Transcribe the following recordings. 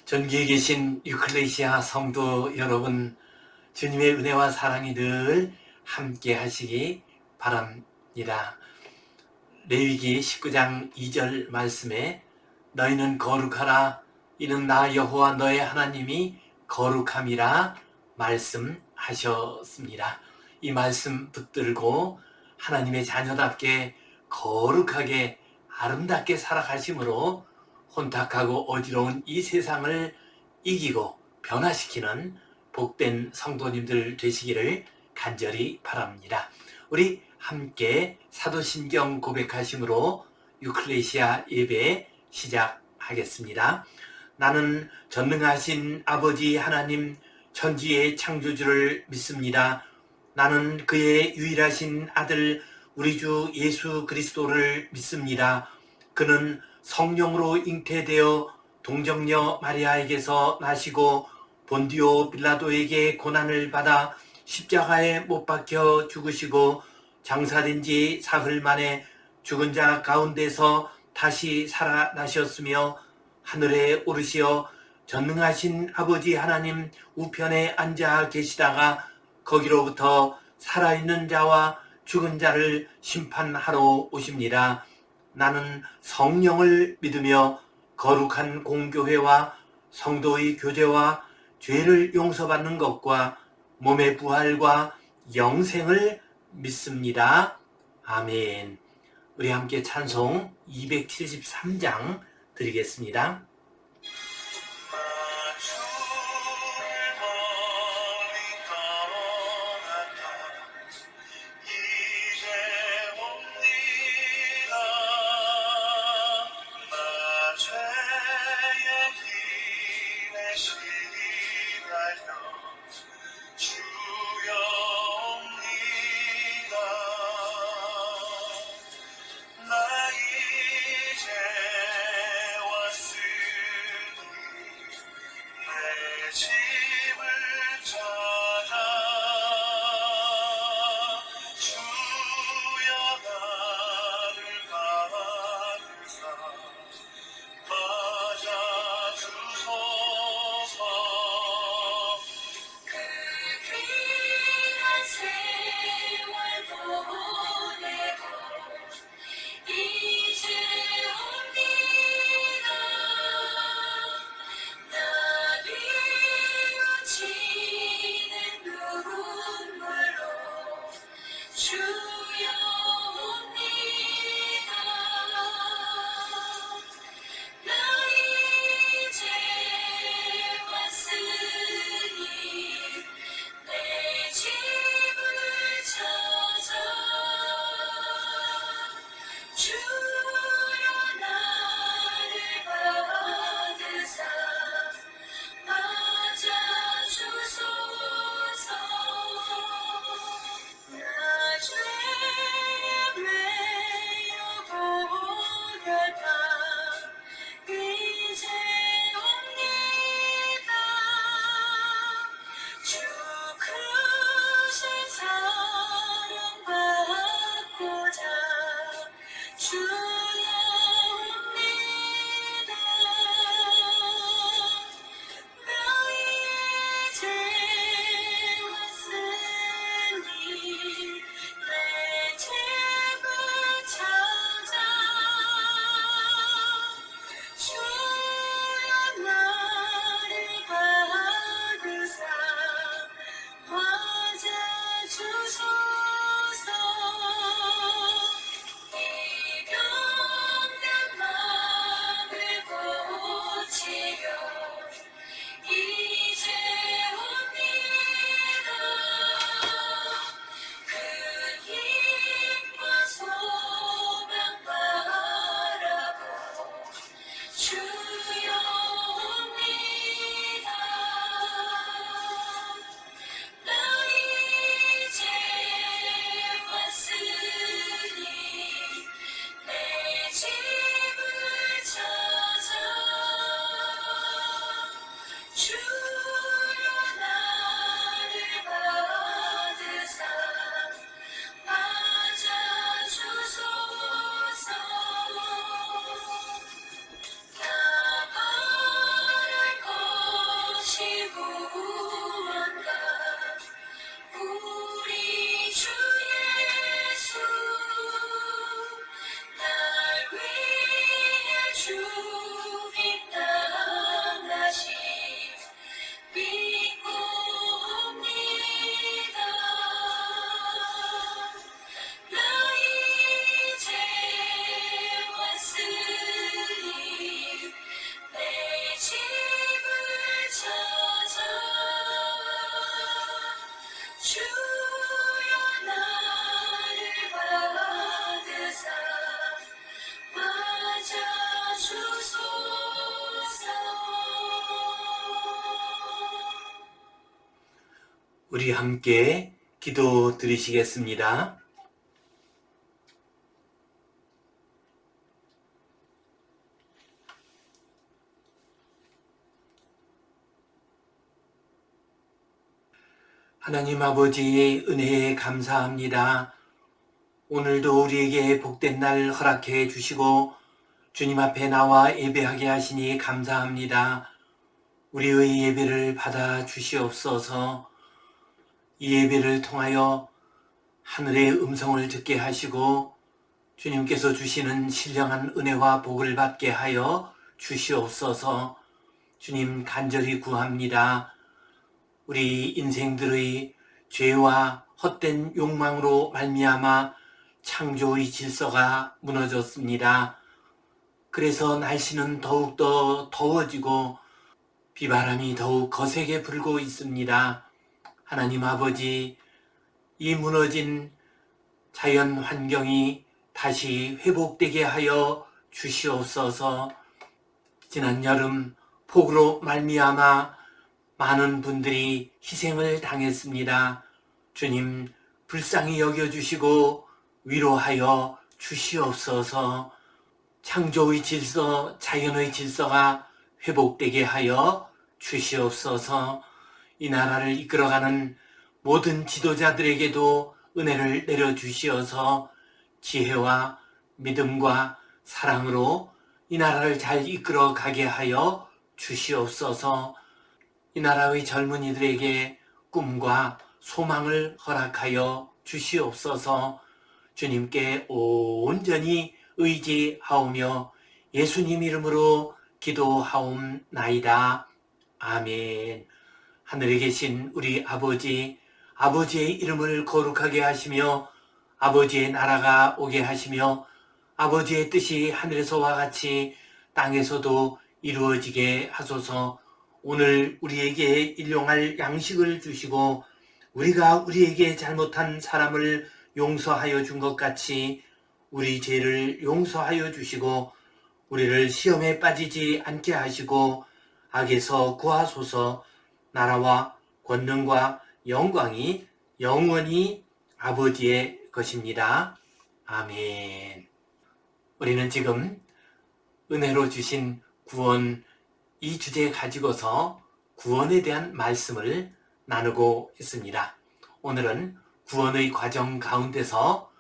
전기에 계신 유클레시아 성도 여러분, 주님의 은혜와 사랑이 늘 함께 하시기 바랍니다. 레위기 19장 2절 말씀에 너희는 거룩하라, 이는 나 여호와 너의 하나님이 거룩함이라 말씀하셨습니다. 이 말씀 붙들고 하나님의 자녀답게 거룩하게 아름답게 살아가심으로 혼탁하고 어지러운 이 세상을 이기고 변화시키는 복된 성도님들 되시기를 간절히 바랍니다. 우리 함께 사도신경 고백하심으로 유클레시아 예배 시작하겠습니다. 나는 전능하신 아버지 하나님 천지의 창조주를 믿습니다. 나는 그의 유일하신 아들 우리 주 예수 그리스도를 믿습니다. 그는 성령으로 잉태되어 동정녀 마리아에게서 나시고 본디오 빌라도에게 고난을 받아 십자가에 못 박혀 죽으시고 장사된 지 사흘 만에 죽은 자 가운데서 다시 살아나셨으며 하늘에 오르시어 전능하신 아버지 하나님 우편에 앉아 계시다가 거기로부터 살아있는 자와 죽은 자를 심판하러 오십니다. 나는 성령을 믿으며 거룩한 공교회와 성도의 교제와 죄를 용서받는 것과 몸의 부활과 영생을 믿습니다. 아멘. 우리 함께 찬송 273장 드리겠습니다. 우리 함께 기도 드리시겠습니다. 하나님 아버지의 은혜에 감사합니다. 오늘도 우리에게 복된 날 허락해 주시고 주님 앞에 나와 예배하게 하시니 감사합니다. 우리의 예배를 받아 주시옵소서. 이 예배를 통하여 하늘의 음성을 듣게 하시고 주님께서 주시는 신령한 은혜와 복을 받게 하여 주시옵소서. 주님 간절히 구합니다. 우리 인생들의 죄와 헛된 욕망으로 말미암아 창조의 질서가 무너졌습니다. 그래서 날씨는 더욱더 더워지고 비바람이 더욱 거세게 불고 있습니다. 하나님 아버지, 이 무너진 자연 환경이 다시 회복되게 하여 주시옵소서. 지난 여름 폭우로 말미암아 많은 분들이 희생을 당했습니다. 주님, 불쌍히 여겨주시고 위로하여 주시옵소서. 창조의 질서, 자연의 질서가 회복되게 하여 주시옵소서. 이 나라를 이끌어가는 모든 지도자들에게도 은혜를 내려주시어서 지혜와 믿음과 사랑으로 이 나라를 잘 이끌어가게 하여 주시옵소서. 이 나라의 젊은이들에게 꿈과 소망을 허락하여 주시옵소서. 주님께 온전히 의지하오며 예수님 이름으로 기도하옵나이다. 아멘. 하늘에 계신 우리 아버지, 아버지의 이름을 거룩하게 하시며 아버지의 나라가 오게 하시며 아버지의 뜻이 하늘에서와 같이 땅에서도 이루어지게 하소서. 오늘 우리에게 일용할 양식을 주시고 우리가 우리에게 잘못한 사람을 용서하여 준 것 같이 우리 죄를 용서하여 주시고 우리를 시험에 빠지지 않게 하시고 악에서 구하소서. 나라와 권능과 영광이 영원히 아버지의 것입니다. 아멘. 우리는 지금 은혜로 주신 구원, 이 주제 가지고서 구원에 대한 말씀을 나누고 있습니다. 오늘은 구원의 과정 가운데서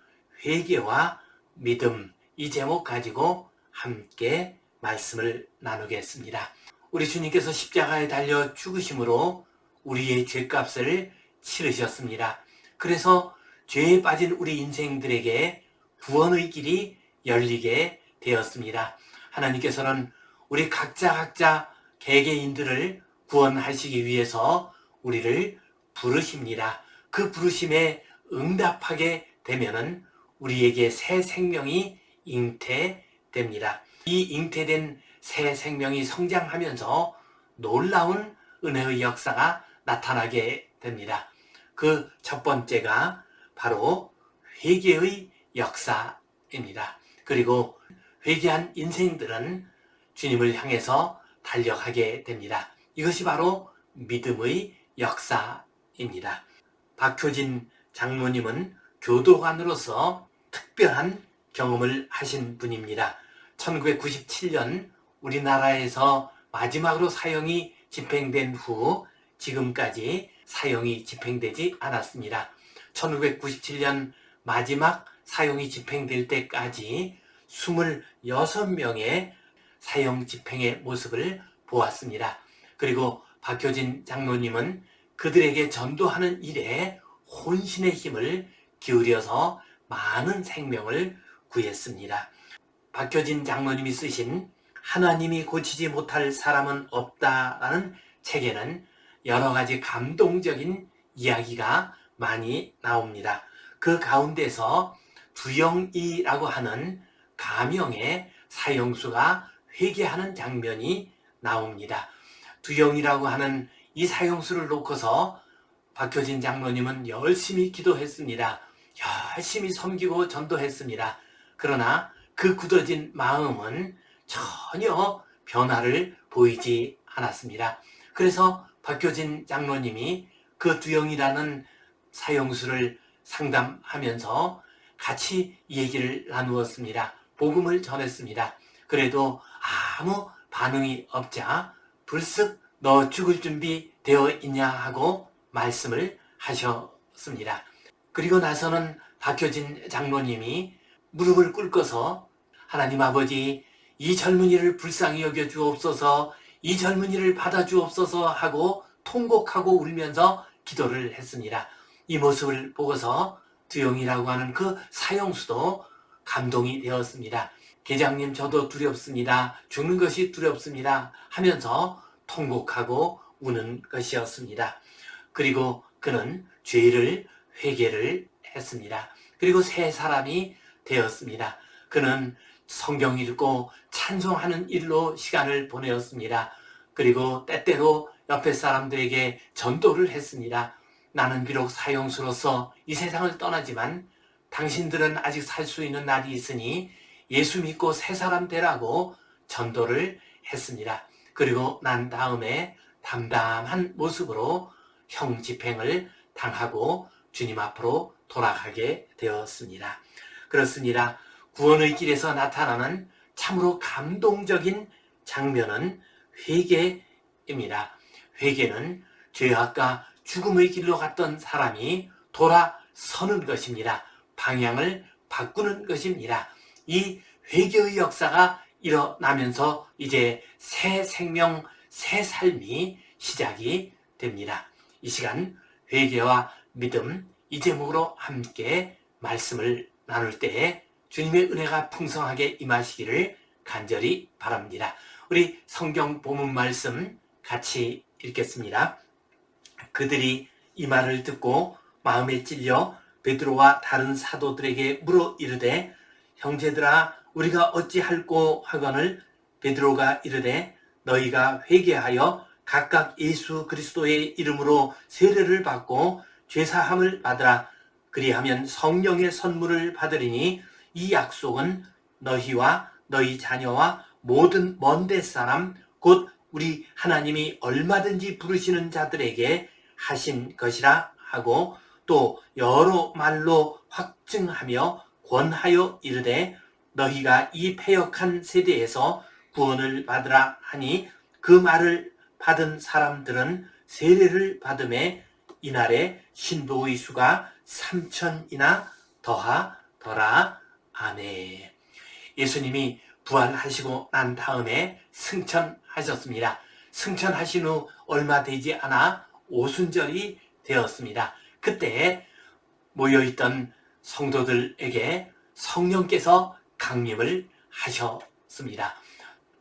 회개와 믿음, 이 제목 가지고 함께 말씀을 나누겠습니다. 우리 주님께서 십자가에 달려 죽으심으로 우리의 죄값을 치르셨습니다. 그래서 죄에 빠진 우리 인생들에게 구원의 길이 열리게 되었습니다. 하나님께서는 우리 각자 개개인들을 구원하시기 위해서 우리를 부르십니다. 그 부르심에 응답하게 되면은 우리에게 새 생명이 잉태됩니다. 이 잉태된 새 생명이 성장하면서 놀라운 은혜의 역사가 나타나게 됩니다. 그 첫 번째가 바로 회개의 역사입니다. 그리고 회개한 인생들은 주님을 향해서 달려가게 됩니다. 이것이 바로 믿음의 역사입니다. 박효진 장로님은 교도관으로서 특별한 경험을 하신 분입니다. 1997년 우리나라에서 마지막으로 사형이 집행된 후 지금까지 사형이 집행되지 않았습니다. 1997년 마지막 사형이 집행될 때까지 26명의 사형 집행의 모습을 보았습니다. 그리고 박효진 장로님은 그들에게 전도하는 일에 혼신의 힘을 기울여서 많은 생명을 구했습니다. 박효진 장로님이 쓰신 하나님이 고치지 못할 사람은 없다라는 책에는 여러 가지 감동적인 이야기가 많이 나옵니다. 그 가운데서 두영이라고 하는 가명의 사형수가 회개하는 장면이 나옵니다. 두영이라고 하는 이 사형수를 놓고서 박효진 장로님은 열심히 기도했습니다. 열심히 섬기고 전도했습니다. 그러나 그 굳어진 마음은 전혀 변화를 보이지 않았습니다. 그래서 박효진 장로님이 그 두영이라는 사형수를 상담하면서 같이 얘기를 나누었습니다. 복음을 전했습니다. 그래도 아무 반응이 없자 불쑥 너 죽을 준비 되어 있냐 하고 말씀을 하셨습니다. 그리고 나서는 박효진 장로님이 무릎을 꿇고서 하나님 아버지, 이 젊은이를 불쌍히 여겨 주옵소서, 이 젊은이를 받아 주옵소서 하고 통곡하고 울면서 기도를 했습니다. 이 모습을 보고서 두영이라고 하는 그 사형수도 감동이 되었습니다. 계장님, 저도 두렵습니다. 죽는 것이 두렵습니다 하면서 통곡하고 우는 것이었습니다. 그리고 그는 죄를 회개를 했습니다. 그리고 새 사람이 되었습니다. 그는 성경 읽고 찬송하는 일로 시간을 보내었습니다. 그리고 때때로 옆에 사람들에게 전도를 했습니다. 나는 비록 사형수로서 이 세상을 떠나지만 당신들은 아직 살 수 있는 날이 있으니 예수 믿고 새 사람 되라고 전도를 했습니다. 그리고 난 다음에 담담한 모습으로 형 집행을 당하고 주님 앞으로 돌아가게 되었습니다. 그렇습니다. 구원의 길에서 나타나는 참으로 감동적인 장면은 회개입니다. 회개는 죄악과 죽음의 길로 갔던 사람이 돌아서는 것입니다. 방향을 바꾸는 것입니다. 이 회개의 역사가 일어나면서 이제 새 생명, 새 삶이 시작이 됩니다. 이 시간 회개와 믿음, 이 제목으로 함께 말씀을 나눌 때에 주님의 은혜가 풍성하게 임하시기를 간절히 바랍니다. 우리 성경 본문 말씀 같이 읽겠습니다. 그들이 이 말을 듣고 마음에 찔려 베드로와 다른 사도들에게 물어 이르되 형제들아 우리가 어찌할꼬 하거늘 베드로가 이르되 너희가 회개하여 각각 예수 그리스도의 이름으로 세례를 받고 죄사함을 받으라. 그리하면 성령의 선물을 받으리니 이 약속은 너희와 너희 자녀와 모든 먼데 사람 곧 우리 하나님이 얼마든지 부르시는 자들에게 하신 것이라 하고 또 여러 말로 확증하며 권하여 이르되 너희가 이 패역한 세대에서 구원을 받으라 하니 그 말을 받은 사람들은 세례를 받음에 이날에 신도의 수가 3,000이나 더하더라. 아멘. 예수님이 부활하시고 난 다음에 승천하셨습니다. 승천하신 후 얼마 되지 않아 오순절이 되었습니다. 그때 모여있던 성도들에게 성령께서 강림을 하셨습니다.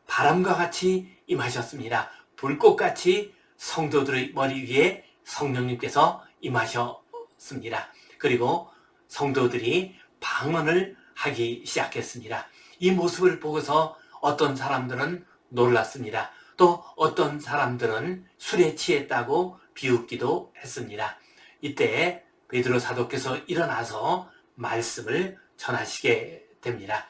바람과 같이 임하셨습니다. 불꽃같이 성도들의 머리 위에 성령님께서 임하셨습니다. 그리고 성도들이 방언을 하기 시작했습니다. 이 모습을 보고서 어떤 사람들은 놀랐습니다. 또 어떤 사람들은 술에 취했다고 비웃기도 했습니다. 이때 베드로 사도께서 일어나서 말씀을 전하시게 됩니다.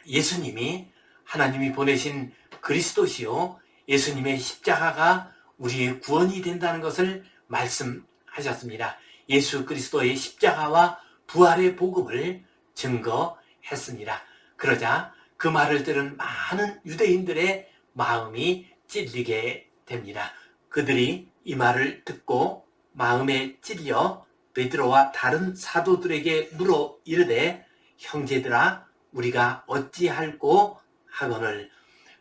예수님이 하나님이 보내신 그리스도시요 예수님의 십자가가 우리의 구원이 된다는 것을 말씀하셨습니다. 예수 그리스도의 십자가와 부활의 복음을 증거했습니다. 그러자 그 말을 들은 많은 유대인들의 마음이 찔리게 됩니다. 그들이 이 말을 듣고 마음에 찔려 베드로와 다른 사도들에게 물어 이르되 형제들아 우리가 어찌할꼬 하거늘.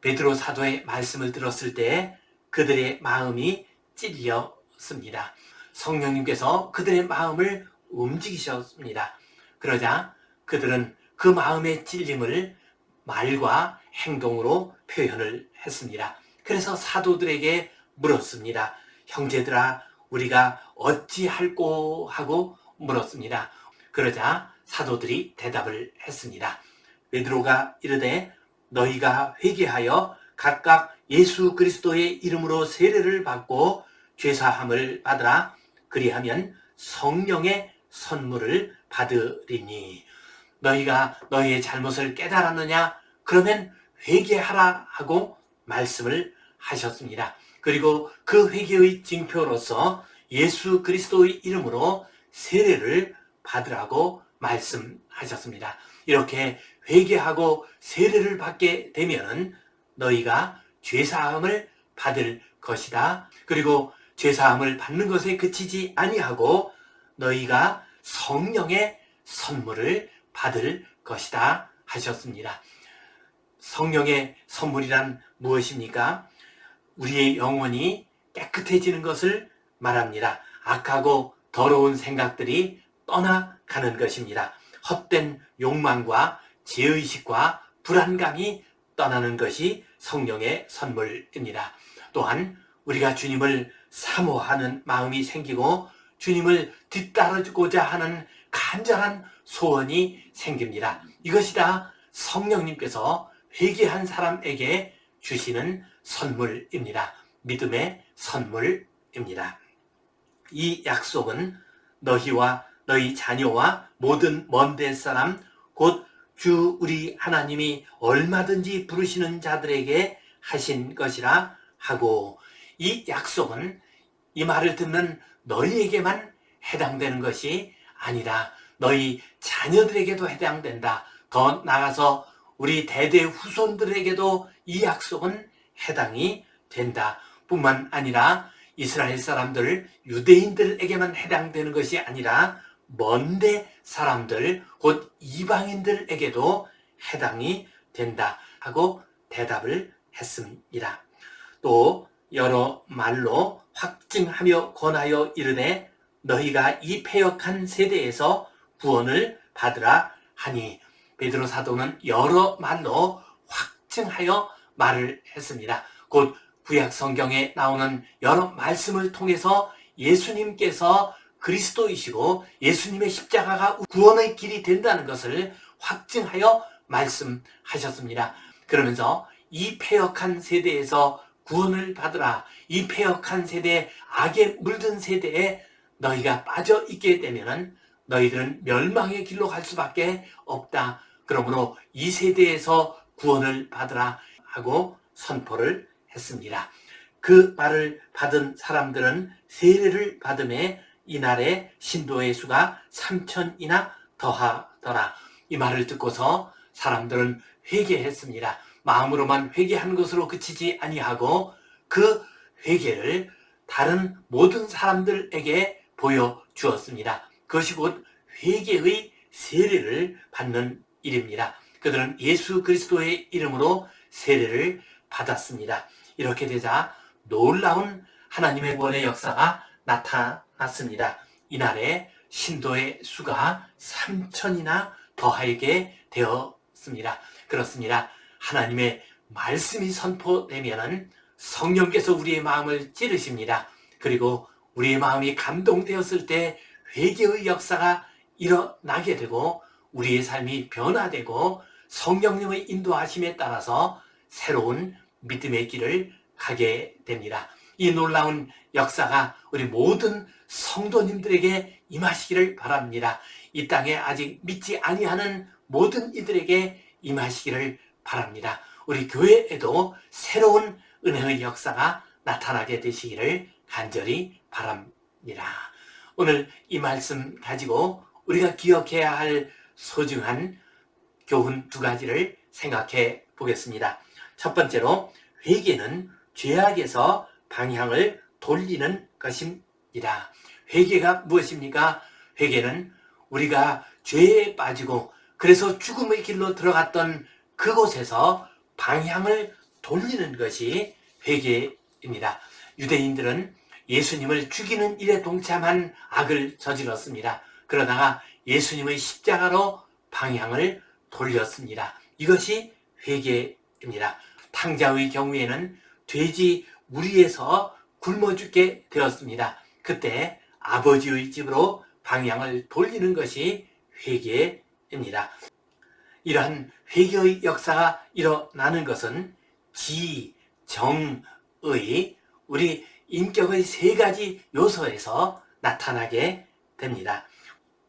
베드로 사도의 말씀을 들었을 때 그들의 마음이 찔렸습니다. 성령님께서 그들의 마음을 움직이셨습니다. 그러자 그들은 그 마음의 찔림을 말과 행동으로 표현을 했습니다. 그래서 사도들에게 물었습니다. 형제들아 우리가 어찌할꼬 하고 물었습니다. 그러자 사도들이 대답을 했습니다. 베드로가 이르되 너희가 회개하여 각각 예수 그리스도의 이름으로 세례를 받고 죄사함을 받으라. 그리하면 성령의 선물을 받으리니. 너희가 너희의 잘못을 깨달았느냐? 그러면 회개하라 하고 말씀을 하셨습니다. 그리고 그 회개의 징표로서 예수 그리스도의 이름으로 세례를 받으라고 말씀하셨습니다. 이렇게 회개하고 세례를 받게 되면은 너희가 죄사함을 받을 것이다. 그리고 죄사함을 받는 것에 그치지 아니하고 너희가 성령의 선물을 받을 것이다 하셨습니다. 성령의 선물이란 무엇입니까? 우리의 영혼이 깨끗해지는 것을 말합니다. 악하고 더러운 생각들이 떠나가는 것입니다. 헛된 욕망과 죄의식과 불안감이 떠나는 것이 성령의 선물입니다. 또한 우리가 주님을 사모하는 마음이 생기고 주님을 뒤따르고자 하는 간절한 소원이 생깁니다. 이것이 다 성령님께서 회개한 사람에게 주시는 선물입니다. 믿음의 선물입니다. 이 약속은 너희와 너희 자녀와 모든 먼데 사람 곧 주 우리 하나님이 얼마든지 부르시는 자들에게 하신 것이라 하고, 이 약속은 이 말을 듣는 너희에게만 해당되는 것이 아니라 너희 자녀들에게도 해당된다. 더 나아가서 우리 대대 후손들에게도 이 약속은 해당이 된다. 뿐만 아니라 이스라엘 사람들, 유대인들에게만 해당되는 것이 아니라 먼데 사람들, 곧 이방인들에게도 해당이 된다 하고 대답을 했습니다. 또 여러 말로 확증하며 권하여 이르되 너희가 이 패역한 세대에서 구원을 받으라 하니, 베드로 사도는 여러 말로 확증하여 말을 했습니다. 곧 구약 성경에 나오는 여러 말씀을 통해서 예수님께서 그리스도이시고 예수님의 십자가가 구원의 길이 된다는 것을 확증하여 말씀하셨습니다. 그러면서 이 패역한 세대에서 구원을 받으라, 이 패역한 세대, 악에 물든 세대에 너희가 빠져 있게 되면 너희들은 멸망의 길로 갈 수밖에 없다. 그러므로 이 세대에서 구원을 받으라 하고 선포를 했습니다. 그 말을 받은 사람들은 세례를 받음에 이날에 신도의 수가 3,000이나 더하더라. 이 말을 듣고서 사람들은 회개했습니다. 마음으로만 회개한 것으로 그치지 아니하고 그 회개를 다른 모든 사람들에게 보여주었습니다. 그것이 곧 회개의 세례를 받는 일입니다. 그들은 예수 그리스도의 이름으로 세례를 받았습니다. 이렇게 되자 놀라운 하나님의 구원의 역사가 나타났습니다. 이날에 신도의 수가 3,000이나 더하게 되었습니다. 그렇습니다. 하나님의 말씀이 선포되면 성령께서 우리의 마음을 찌르십니다. 그리고 우리의 마음이 감동되었을 때 회개의 역사가 일어나게 되고 우리의 삶이 변화되고 성령님의 인도하심에 따라서 새로운 믿음의 길을 가게 됩니다. 이 놀라운 역사가 우리 모든 성도님들에게 임하시기를 바랍니다. 이 땅에 아직 믿지 아니하는 모든 이들에게 임하시기를 바랍니다. 우리 교회에도 새로운 은혜의 역사가 나타나게 되시기를 간절히 바랍니다. 오늘 이 말씀 가지고 우리가 기억해야 할 소중한 교훈 두 가지를 생각해 보겠습니다. 첫 번째로, 회개는 죄악에서 방향을 돌리는 것입니다. 회개가 무엇입니까? 회개는 우리가 죄에 빠지고 그래서 죽음의 길로 들어갔던 그곳에서 방향을 돌리는 것이 회개입니다. 유대인들은 예수님을 죽이는 일에 동참한 악을 저질렀습니다. 그러다가 예수님의 십자가로 방향을 돌렸습니다. 이것이 회개입니다. 탕자의 경우에는 돼지 무리에서 굶어 죽게 되었습니다. 그때 아버지의 집으로 방향을 돌리는 것이 회개입니다. 이러한 회개의 역사가 일어나는 것은 지, 정, 의, 우리 인격의 세 가지 요소에서 나타나게 됩니다.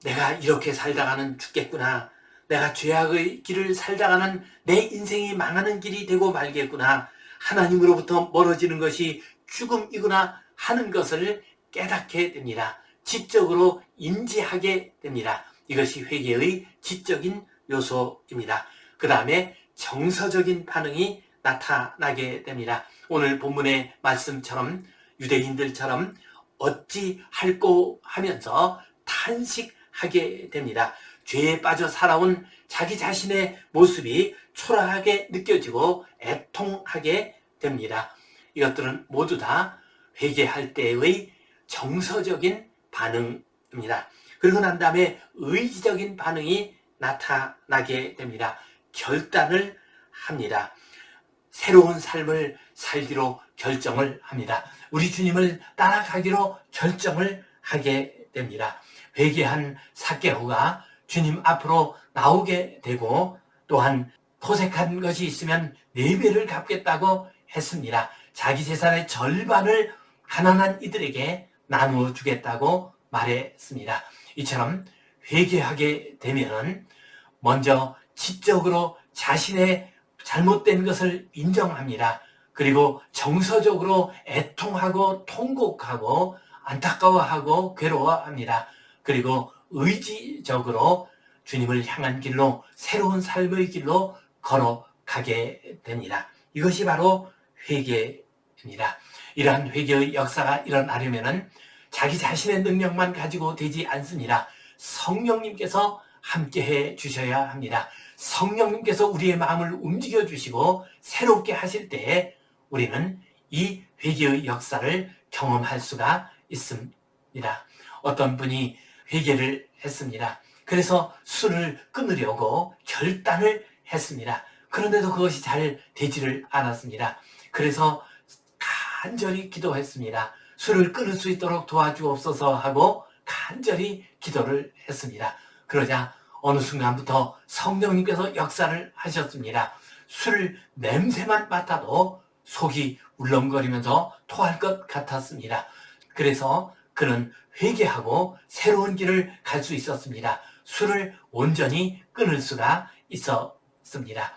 내가 이렇게 살다가는 죽겠구나. 내가 죄악의 길을 살다가는 내 인생이 망하는 길이 되고 말겠구나. 하나님으로부터 멀어지는 것이 죽음이구나 하는 것을 깨닫게 됩니다. 지적으로 인지하게 됩니다. 이것이 회개의 지적인 요소입니다. 그 다음에 정서적인 반응이 나타나게 됩니다. 오늘 본문의 말씀처럼 유대인들처럼 어찌할꼬 하면서 탄식하게 됩니다. 죄에 빠져 살아온 자기 자신의 모습이 초라하게 느껴지고 애통하게 됩니다. 이것들은 모두 다 회개할 때의 정서적인 반응입니다. 그리고 난 다음에 의지적인 반응이 나타나게 됩니다. 결단을 합니다. 새로운 삶을 살기로 결정을 합니다. 우리 주님을 따라가기로 결정을 하게 됩니다. 회개한 삭개오가 주님 앞으로 나오게 되고 또한 토색한 것이 있으면 4배를 갚겠다고 했습니다. 자기 재산의 절반을 가난한 이들에게 나누어 주겠다고 말했습니다. 이처럼 회개하게 되면 먼저 지적으로 자신의 잘못된 것을 인정합니다. 그리고 정서적으로 애통하고 통곡하고 안타까워하고 괴로워합니다. 그리고 의지적으로 주님을 향한 길로 새로운 삶의 길로 걸어가게 됩니다. 이것이 바로 회개입니다. 이러한 회개의 역사가 일어나려면 자기 자신의 능력만 가지고 되지 않습니다. 성령님께서 함께해 주셔야 합니다. 성령님께서 우리의 마음을 움직여 주시고 새롭게 하실 때에 우리는 이 회개의 역사를 경험할 수가 있습니다. 어떤 분이 회개를 했습니다. 그래서 술을 끊으려고 결단을 했습니다. 그런데도 그것이 잘 되지를 않았습니다. 그래서 간절히 기도했습니다. 술을 끊을 수 있도록 도와주옵소서 하고 간절히 기도를 했습니다. 그러자 어느 순간부터 성령님께서 역사를 하셨습니다. 술 냄새만 맡아도 속이 울렁거리면서 토할 것 같았습니다. 그래서 그는 회개하고 새로운 길을 갈 수 있었습니다. 술을 온전히 끊을 수가 있었습니다.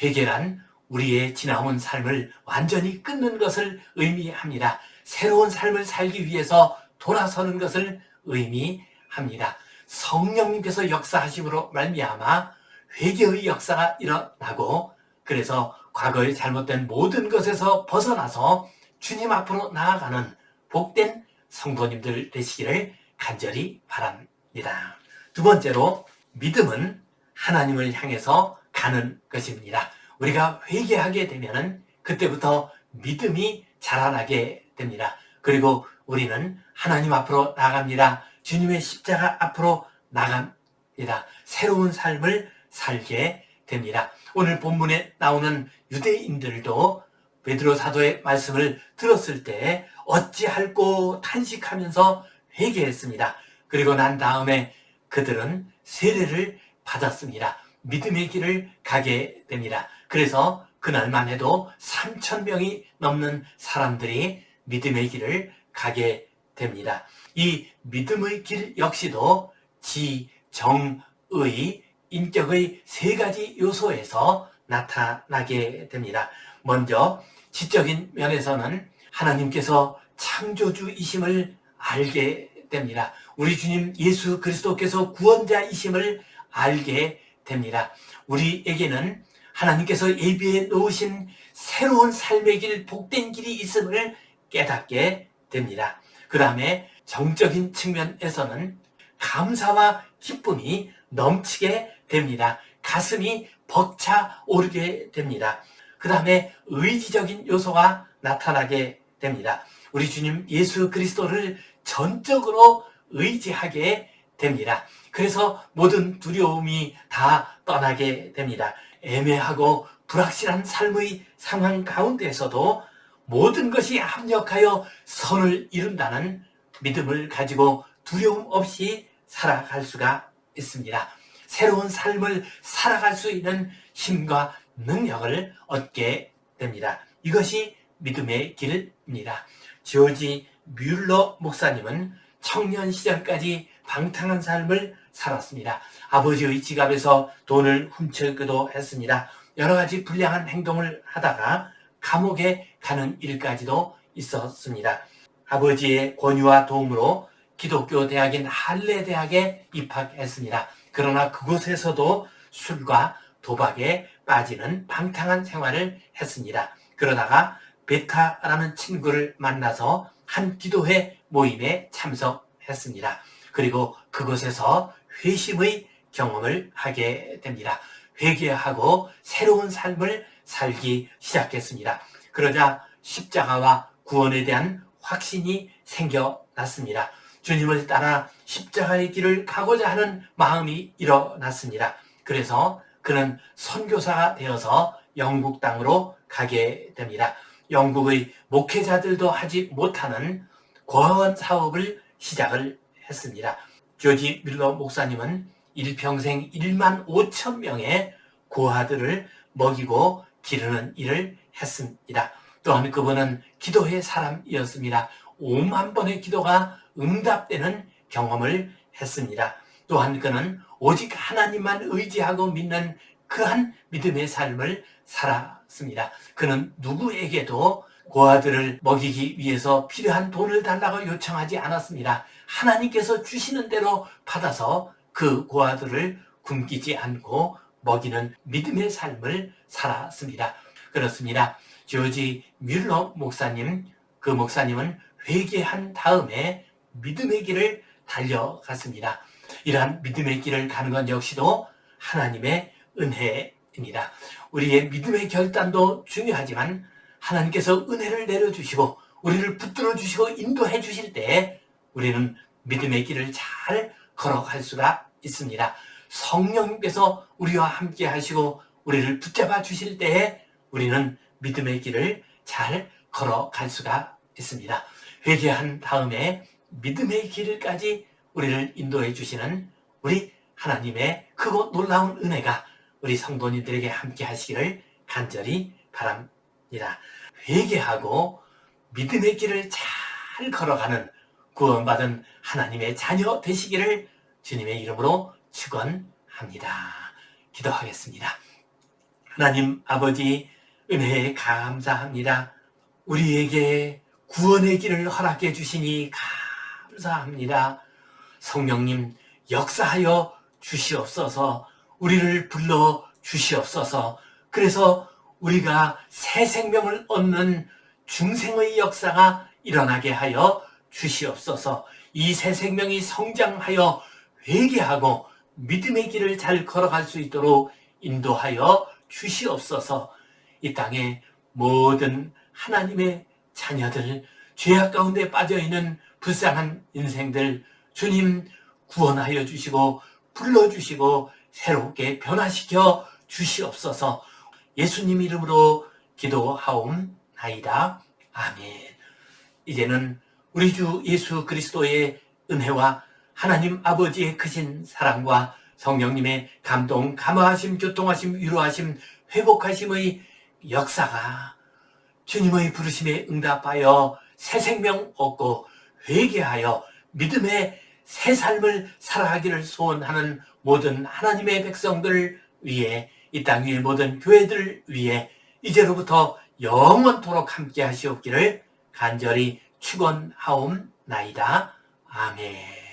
회개란 우리의 지나온 삶을 완전히 끊는 것을 의미합니다. 새로운 삶을 살기 위해서 돌아서는 것을 의미합니다. 성령님께서 역사하심으로 말미암아 회개의 역사가 일어나고 그래서 과거의 잘못된 모든 것에서 벗어나서 주님 앞으로 나아가는 복된 성도님들 되시기를 간절히 바랍니다. 두 번째로 믿음은 하나님을 향해서 가는 것입니다. 우리가 회개하게 되면 그때부터 믿음이 자라나게 됩니다. 그리고 우리는 하나님 앞으로 나갑니다. 주님의 십자가 앞으로 나갑니다. 새로운 삶을 살게 됩니다. 오늘 본문에 나오는 유대인들도 베드로 사도의 말씀을 들었을 때 어찌할꼬 탄식하면서 회개했습니다. 그리고 난 다음에 그들은 세례를 받았습니다. 믿음의 길을 가게 됩니다. 그래서 그날만 해도 3,000명이 넘는 사람들이 믿음의 길을 가게 됩니다. 이 믿음의 길 역시도 지, 정, 의, 인격의 3가지 요소에서 나타나게 됩니다. 먼저 지적인 면에서는 하나님께서 창조주이심을 알게 됩니다. 우리 주님 예수 그리스도께서 구원자이심을 알게 됩니다. 우리에게는 하나님께서 예비해 놓으신 새로운 삶의 길, 복된 길이 있음을 깨닫게 됩니다. 그 다음에 정적인 측면에서는 감사와 기쁨이 넘치게 됩니다. 가슴이 벅차 오르게 됩니다. 그 다음에 의지적인 요소가 나타나게 됩니다. 우리 주님 예수 그리스도를 전적으로 의지하게 됩니다. 그래서 모든 두려움이 다 떠나게 됩니다. 애매하고 불확실한 삶의 상황 가운데에서도 모든 것이 합력하여 선을 이룬다는 믿음을 가지고 두려움 없이 살아갈 수가 있습니다. 새로운 삶을 살아갈 수 있는 힘과 능력을 얻게 됩니다. 이것이 믿음의 길입니다. 조지 뮬러 목사님은 청년 시절까지 방탕한 삶을 살았습니다. 아버지의 지갑에서 돈을 훔쳐기도 했습니다. 여러 가지 불량한 행동을 하다가 감옥에 가는 일까지도 있었습니다. 아버지의 권유와 도움으로 기독교 대학인 할레 대학에 입학했습니다. 그러나 그곳에서도 술과 도박에 빠지는 방탕한 생활을 했습니다. 그러다가 베타라는 친구를 만나서 한 기도회 모임에 참석했습니다. 그리고 그곳에서 회심의 경험을 하게 됩니다. 회개하고 새로운 삶을 살기 시작했습니다. 그러자 십자가와 구원에 대한 확신이 생겨났습니다. 주님을 따라 십자가의 길을 가고자 하는 마음이 일어났습니다. 그래서 그는 선교사가 되어서 영국 땅으로 가게 됩니다. 영국의 목회자들도 하지 못하는 고아원 사업을 시작을 했습니다. 조지 밀러 목사님은 일평생 1만 5천 명의 고아들을 먹이고 기르는 일을 했습니다. 또한 그분은 기도의 사람이었습니다. 5만 번의 기도가 응답되는 경험을 했습니다. 또한 그는 오직 하나님만 의지하고 믿는 그한 믿음의 삶을 살았습니다. 그는 누구에게도 고아들을 먹이기 위해서 필요한 돈을 달라고 요청하지 않았습니다. 하나님께서 주시는 대로 받아서 그 고아들을 굶기지 않고 먹이는 믿음의 삶을 살았습니다. 그렇습니다. 조지 뮬러 목사님, 그 목사님은 회개한 다음에 믿음의 길을 달려갔습니다. 이러한 믿음의 길을 가는 것 역시도 하나님의 은혜입니다. 우리의 믿음의 결단도 중요하지만 하나님께서 은혜를 내려주시고 우리를 붙들어 주시고 인도해 주실 때 우리는 믿음의 길을 잘 걸어갈 수가 있습니다. 성령님께서 우리와 함께 하시고 우리를 붙잡아 주실 때에 우리는 믿음의 길을 잘 걸어갈 수가 있습니다. 회개한 다음에 믿음의 길까지 우리를 인도해 주시는 우리 하나님의 크고 놀라운 은혜가 우리 성도님들에게 함께 하시기를 간절히 바랍니다. 회개하고 믿음의 길을 잘 걸어가는 구원받은 하나님의 자녀 되시기를 주님의 이름으로 축원합니다. 기도하겠습니다. 하나님 아버지, 은혜에 감사합니다. 우리에게 구원의 길을 허락해 주시니 감사합니다. 성령님 역사하여 주시옵소서. 우리를 불러 주시옵소서. 그래서 우리가 새 생명을 얻는 중생의 역사가 일어나게 하여 주시옵소서. 이 새 생명이 성장하여 회개하고 믿음의 길을 잘 걸어갈 수 있도록 인도하여 주시옵소서. 이 땅에 모든 하나님의 자녀들, 죄악 가운데 빠져있는 불쌍한 인생들, 주님 구원하여 주시고 불러주시고 새롭게 변화시켜 주시옵소서. 예수님 이름으로 기도하옵나이다. 아멘. 이제는 우리 주 예수 그리스도의 은혜와 하나님 아버지의 크신 사랑과 성령님의 감동, 감화하심, 교통하심, 위로하심, 회복하심의 역사가 주님의 부르심에 응답하여 새 생명 얻고 회개하여 믿음의 새 삶을 살아가기를 소원하는 모든 하나님의 백성들 위해, 이 땅 위의 모든 교회들 위해 이제로부터 영원토록 함께 하시옵기를 간절히 축원하옵나이다. 아멘.